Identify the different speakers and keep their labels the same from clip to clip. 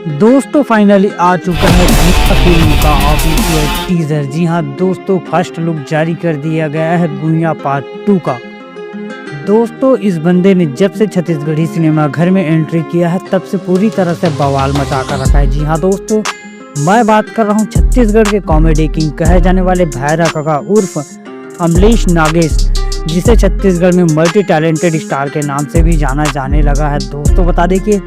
Speaker 1: दोस्तों फाइनली आ चुका है गुइया फिल्म का ऑफिशियल टीजर। जी हाँ दोस्तों, फर्स्ट लुक जारी कर दिया गया है गुइया पार्ट 2 का। दोस्तों इस बंदे ने जब से छत्तीसगढ़ी सिनेमा घर में एंट्री किया है तब से पूरी तरह से बवाल मचा कर रखा है। जी हाँ दोस्तों, मैं बात कर रहा हूँ छत्तीसगढ़ के कॉमेडी किंग कहे जाने वाले भैरा काका उर्फ अमलेश नागेश, जिसे छत्तीसगढ़ में मल्टी टैलेंटेड स्टार के नाम से भी जाना जाने लगा है। दोस्तों बता दें कि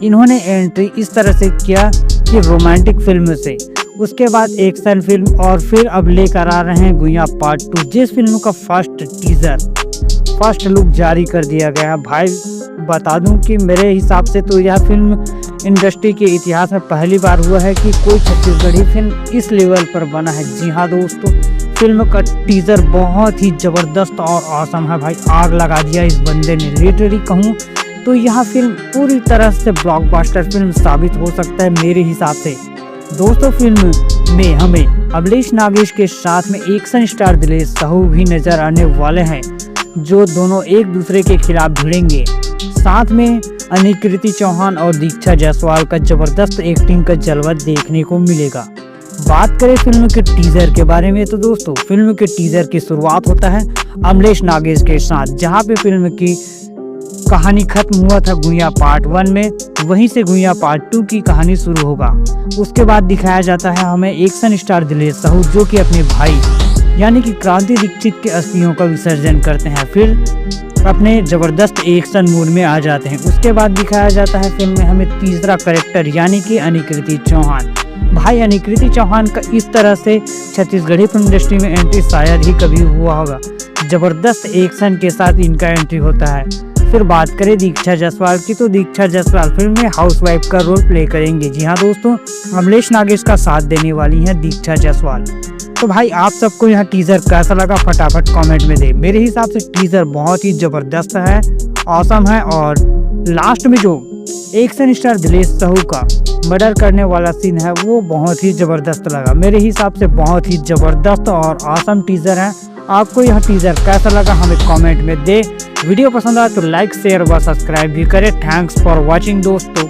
Speaker 1: इन्होंने एंट्री इस तरह से किया कि रोमांटिक फिल्म से, उसके बाद एक्शन फिल्म और फिर अब लेकर आ रहे हैं गुइया पार्ट 2, जिस फिल्म का फर्स्ट लुक जारी कर दिया गया। भाई बता दूं कि मेरे हिसाब से तो यह फिल्म इंडस्ट्री के इतिहास में पहली बार हुआ है कि कोई छत्तीसगढ़ी फिल्म इस लेवल पर बना है। जी हाँ दोस्तों, फिल्म का टीजर बहुत ही जबरदस्त और ऑसम है। भाई आग लगा दिया इस बंदे ने। लिटरली कहूँ तो यह फिल्म पूरी तरह से ब्लॉकबस्टर फिल्म साबित हो सकता है मेरे हिसाब से। दोस्तों फिल्म में हमें अमलेश नागेश के साथ में एक्शन स्टार दिलेश साहू भी नजर आने वाले हैं, जो दोनों एक दूसरे के खिलाफ भिड़ेंगे। साथ में अनिकृति चौहान और दीक्षा जायसवाल का जबरदस्त एक्टिंग का जलवा देखने को मिलेगा। बात करें फिल्म के टीजर के बारे में तो दोस्तों फिल्म के टीजर की शुरुआत होता है अमलेश नागेश के साथ, जहां पे फिल्म की कहानी खत्म हुआ था गुइया पार्ट 1 में, वहीं से गुइया पार्ट 2 की कहानी शुरू होगा। उसके बाद दिखाया जाता है हमें एक्शन स्टार दिलेश साहू, जो कि अपने भाई यानी कि क्रांति दीक्षित के अस्थियों का विसर्जन करते हैं, फिर अपने जबरदस्त एक्शन मूड में आ जाते हैं। उसके बाद दिखाया जाता है फिल्म में हमें तीसरा कैरेक्टर यानी कि अनिकृति चौहान। भाई अनिकृति चौहान का इस तरह से छत्तीसगढ़ी फिल्म इंडस्ट्री में एंट्री शायद ही कभी हुआ होगा। जबरदस्त एक्शन के साथ इनका एंट्री होता है। फिर बात करें दीक्षा जायसवाल की तो दीक्षा जायसवाल फिल्म में हाउसवाइफ का रोल प्ले करेंगे। जी हाँ दोस्तों, अमलेश नागेश का साथ देने वाली हैं दीक्षा जायसवाल। तो भाई आप सबको यह टीजर कैसा लगा फटाफट कमेंट में दे। मेरे हिसाब से टीजर बहुत ही जबरदस्त है, ऑसम है, और लास्ट में जो एक्शन स्टार दिलेश साहू का मर्डर करने वाला सीन है वो बहुत ही जबरदस्त लगा। मेरे हिसाब से बहुत ही जबरदस्त और ऑसम टीजर है। आपको यह टीजर कैसा लगा हमें कमेंट में दे। वीडियो पसंद आए तो लाइक शेयर व सब्सक्राइब भी करें। थैंक्स फॉर वॉचिंग दोस्तों।